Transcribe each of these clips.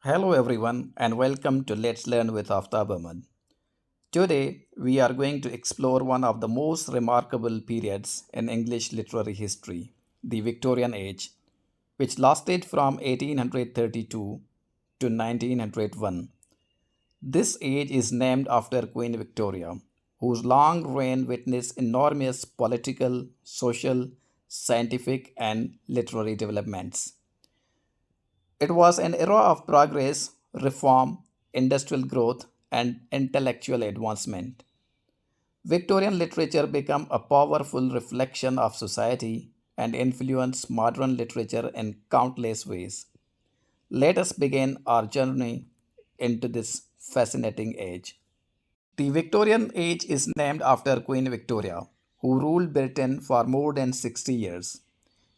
Hello everyone and welcome to Let's Learn with Aftab Ahmed. Today we are going to explore one of the most remarkable periods in English literary history, the Victorian Age, which lasted from 1832 to 1901. This age is named after Queen Victoria, whose long reign witnessed enormous political, social, scientific, and literary developments. It was an era of progress, reform, industrial growth, and intellectual advancement. Victorian literature became a powerful reflection of society and influenced modern literature in countless ways. Let us begin our journey into this fascinating age. The Victorian Age is named after Queen Victoria, who ruled Britain for more than 60 years.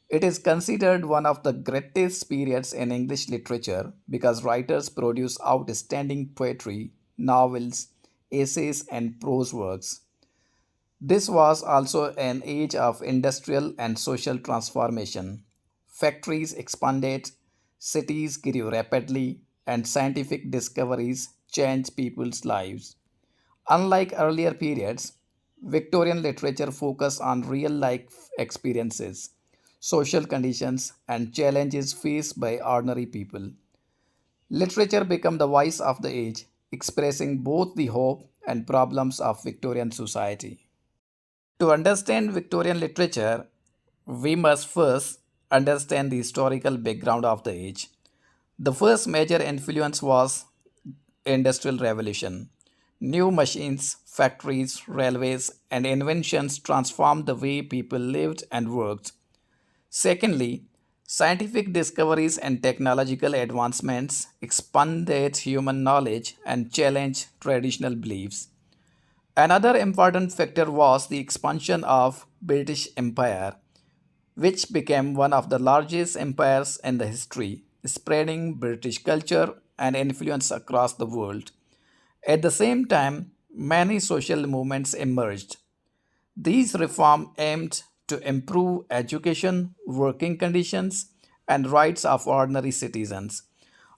It is considered one of the greatest periods in English literature because writers produce outstanding poetry, novels, essays, and prose works. This was also an age of industrial and social transformation. Factories expanded, cities grew rapidly, and scientific discoveries changed people's lives. Unlike earlier periods, Victorian literature focused on real life experiences, social conditions, and challenges faced by ordinary people. Literature became the voice of the age, expressing both the hope and problems of Victorian society. To understand Victorian literature, we must first understand the historical background of the age. The first major influence was Industrial Revolution. New machines, factories, railways, and inventions transformed the way people lived and worked. Secondly, scientific discoveries and technological advancements expanded human knowledge and challenged traditional beliefs. Another important factor was the expansion of British Empire, which became one of the largest empires in the history, spreading British culture and influence across the world. At the same time, many social movements emerged. These reforms aimed to improve education, working conditions, and rights of ordinary citizens.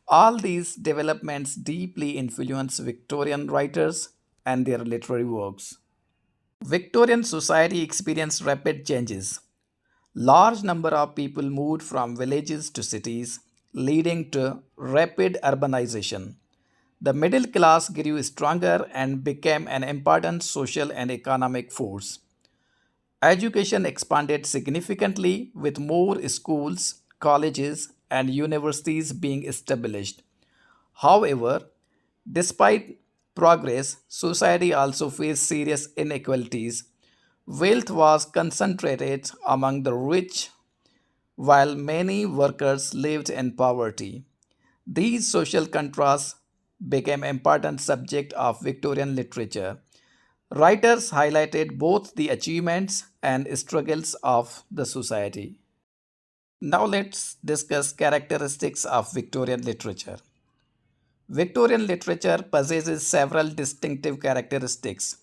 All these developments deeply influenced Victorian writers and their literary works. Victorian society experienced rapid changes. Large number of people moved from villages to cities, leading to rapid urbanization. The middle class grew stronger and became an important social and economic force. Education expanded significantly with more schools, colleges, and universities being established. However, despite progress, society also faced serious inequalities. Wealth was concentrated among the rich, while many workers lived in poverty. These social contrasts became important subject of Victorian literature. Writers highlighted both the achievements and struggles of the society. Now let's discuss characteristics of Victorian literature. Victorian literature possesses several distinctive characteristics.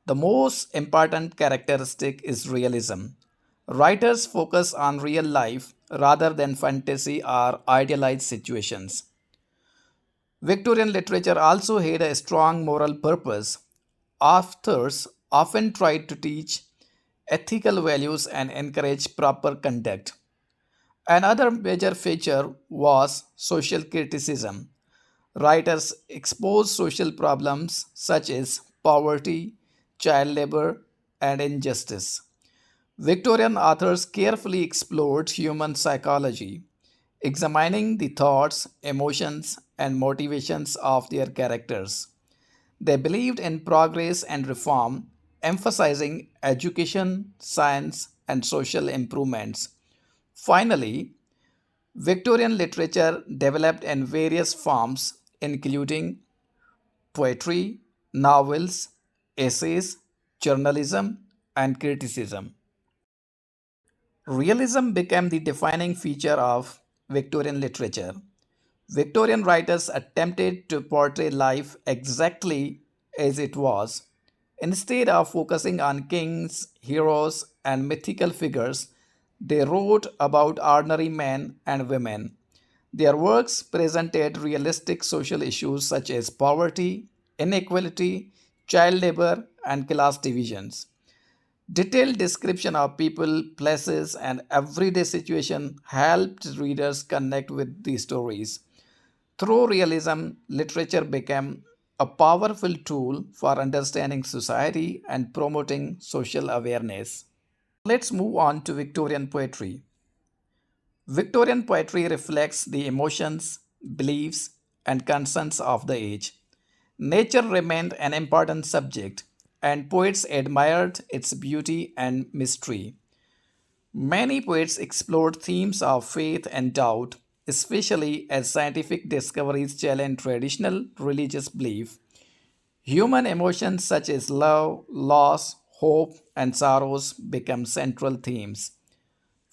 The most important characteristic is realism. Writers focus on real life rather than fantasy or idealized situations. Victorian literature also had a strong moral purpose. Authors often tried to teach ethical values and encourage proper conduct. Another major feature was social criticism. Writers exposed social problems such as poverty, child labor, and injustice. Victorian authors carefully explored human psychology, examining the thoughts, emotions, and motivations of their characters. They believed in progress and reform, emphasizing education, science, and social improvements. Finally, Victorian literature developed in various forms, including poetry, novels, essays, journalism, and criticism. Realism became the defining feature of Victorian literature. Victorian writers attempted to portray life exactly as it was. Instead of focusing on kings, heroes, and mythical figures, they wrote about ordinary men and women. Their works presented realistic social issues such as poverty, inequality, child labor, and class divisions. Detailed description of people, places, and everyday situation helped readers connect with the stories. Through realism, literature became a powerful tool for understanding society and promoting social awareness. Let's move on to Victorian poetry. Victorian poetry reflects the emotions, beliefs, and concerns of the age. Nature remained an important subject, and poets admired its beauty and mystery. Many poets explored themes of faith and doubt, especially as scientific discoveries challenged traditional religious belief. Human emotions such as love, loss, hope, and sorrows become central themes.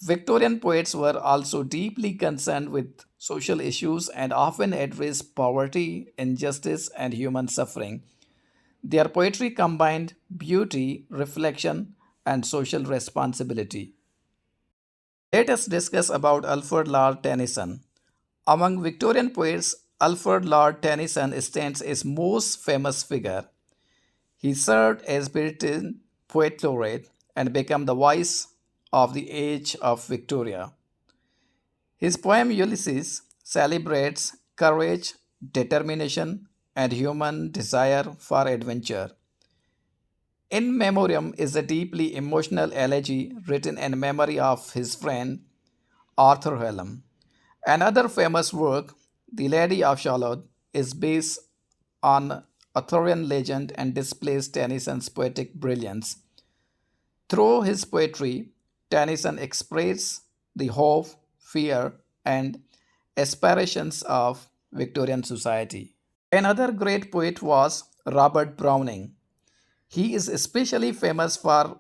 Victorian poets were also deeply concerned with social issues and often addressed poverty, injustice, and human suffering. Their poetry combined beauty, reflection, and social responsibility. Let us discuss about Alfred Lord Tennyson. Among Victorian poets, Alfred Lord Tennyson stands as most famous figure. He served as Britain Poet Laureate and became the voice of the age of Victoria. His poem Ulysses celebrates courage, determination, and human desire for adventure. In Memoriam is a deeply emotional elegy written in memory of his friend Arthur Hallam. Another famous work, The Lady of Shalott, is based on Arthurian legend and displays Tennyson's poetic brilliance. Through his poetry, Tennyson expressed the hope, fear, and aspirations of Victorian society. Another great poet was Robert Browning. He is especially famous for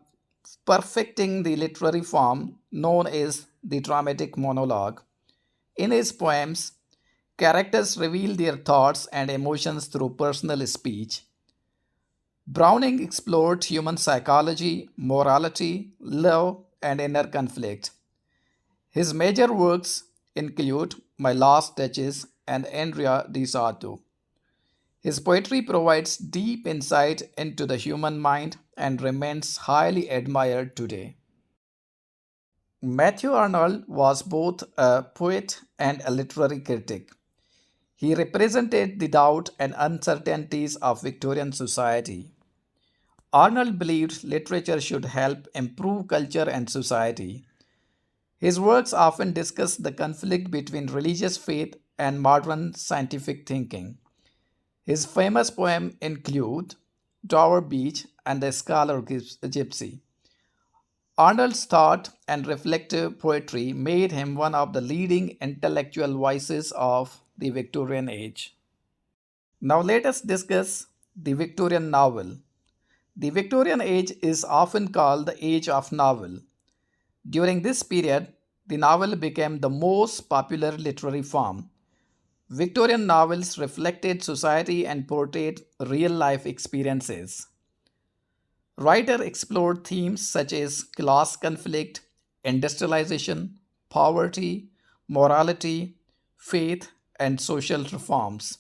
perfecting the literary form known as the dramatic monologue. In his poems, characters reveal their thoughts and emotions through personal speech. Browning explored human psychology, morality, love, and inner conflict. His major works include My Last Duchess and Andrea di Sarto. His poetry provides deep insight into the human mind and remains highly admired today. Matthew Arnold was both a poet and a literary critic. He represented the doubt and uncertainties of Victorian society. Arnold believed literature should help improve culture and society. His works often discuss the conflict between religious faith and modern scientific thinking. His famous poems include Dover Beach and The Scholar Gypsy. Arnold's thought and reflective poetry made him one of the leading intellectual voices of the Victorian age. Now let us discuss the Victorian novel. The Victorian age is often called the age of novel. During this period, the novel became the most popular literary form. Victorian novels reflected society and portrayed real life experiences. Writer explored themes such as class conflict, industrialization, poverty, morality, faith, and social reforms.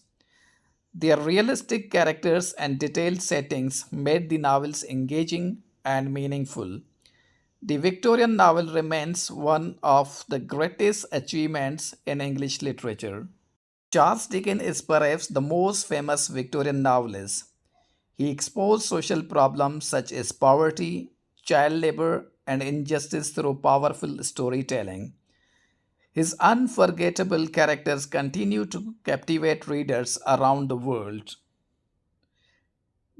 Their realistic characters and detailed settings made the novels engaging and meaningful. The Victorian novel remains one of the greatest achievements in English literature. Charles Dickens is perhaps the most famous Victorian novelist. He exposed social problems such as poverty, child labor, and injustice through powerful storytelling. His unforgettable characters continue to captivate readers around the world.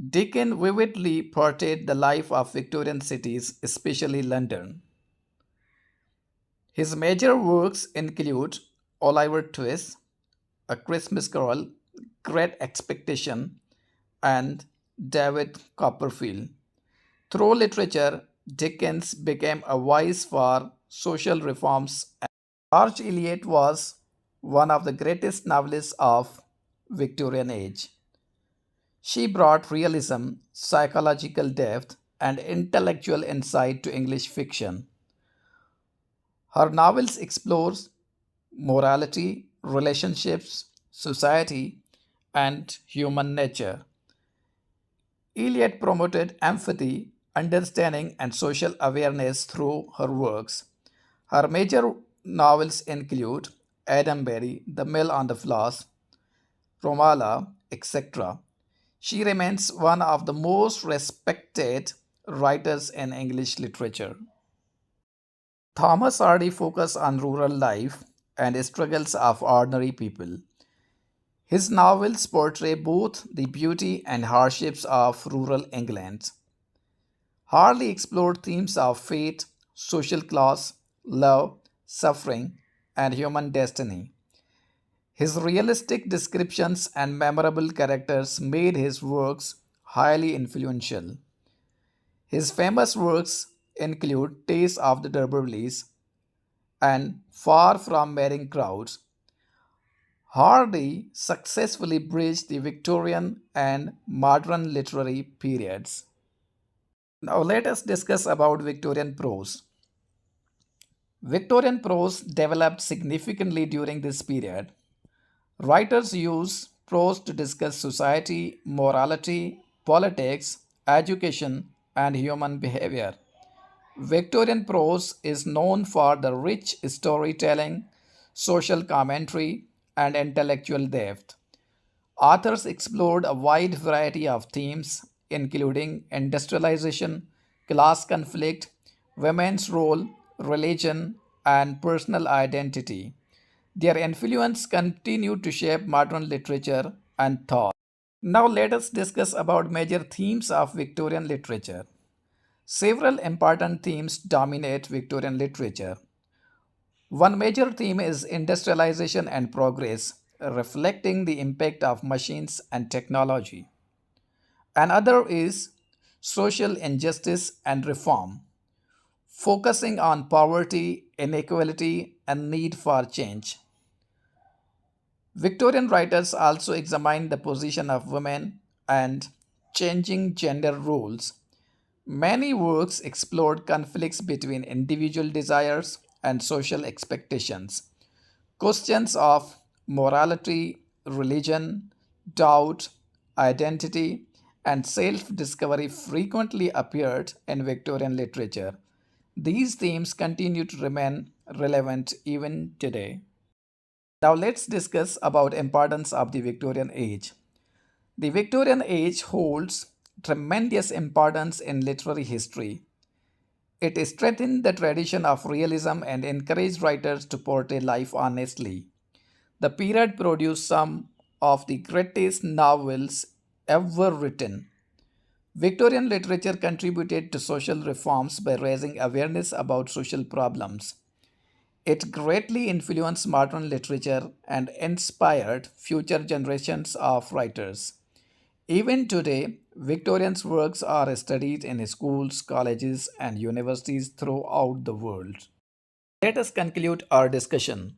Dickens vividly portrayed the life of Victorian cities, especially London. His major works include Oliver Twist, A Christmas Carol, Great Expectation, and David Copperfield. Through literature, Dickens became a voice for social reforms. George Eliot was one of the greatest novelists of Victorian age. She brought realism, psychological depth, and intellectual insight to English fiction. Her novels explore morality, relationships, society, and human nature. Eliot promoted empathy, understanding, and social awareness through her works. Her major novels include Adamberry, The Mill on the Floss, Romala, etc. She remains one of the most respected writers in English literature. Thomas Hardy focused on rural life and struggles of ordinary people. His novels portray both the beauty and hardships of rural England. Hardy explored themes of fate, social class, love, suffering, and human destiny. His realistic descriptions and memorable characters made his works highly influential. His famous works include Tales of the D'Urbervilles and Far from Marrying Crowds. Hardy successfully bridged the Victorian and modern literary periods. Now let us discuss about Victorian prose. Victorian prose developed significantly during this period. Writers use prose to discuss society, morality, politics, education, and human behavior. Victorian prose is known for the rich storytelling, social commentary, and intellectual depth. Authors explored a wide variety of themes, including industrialization, class conflict, women's role, religion, and personal identity. Their influence continued to shape modern literature and thought. Now let us discuss about major themes of Victorian literature. Several important themes dominate Victorian literature. One major theme is industrialization and progress, reflecting the impact of machines and technology. Another is social injustice and reform, focusing on poverty, inequality, and need for change. Victorian writers also examined the position of women and changing gender roles. Many works explored conflicts between individual desires and social expectations. Questions of morality, religion, doubt, identity, and self discovery frequently appeared in Victorian literature. These themes continue to remain relevant even today. Now let's discuss about importance of the Victorian Age. The Victorian Age holds tremendous importance in literary history. It strengthened the tradition of realism and encouraged writers to portray life honestly. The period produced some of the greatest novels ever written. Victorian literature contributed to social reforms by raising awareness about social problems. It greatly influenced modern literature and inspired future generations of writers. Even today, Victorians' works are studied in schools, colleges, and universities throughout the world. Let us conclude our discussion.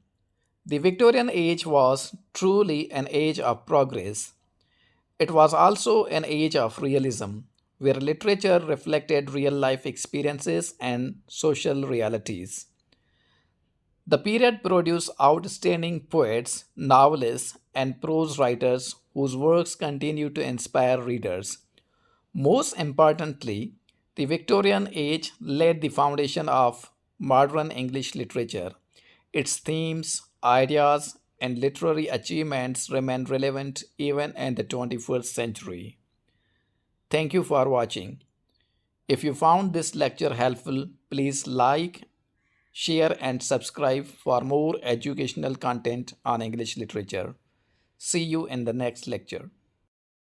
The Victorian age was truly an age of progress. It was also an age of realism, where literature reflected real life experiences and social realities. The period produced outstanding poets, novelists, and prose writers whose works continue to inspire readers. Most importantly, the Victorian age laid the foundation of modern English literature. Its themes, ideas, and literary achievements remain relevant even in the 21st century. Thank you for watching. If you found this lecture helpful, please like, share, and subscribe for more educational content on English literature. See you in the next lecture.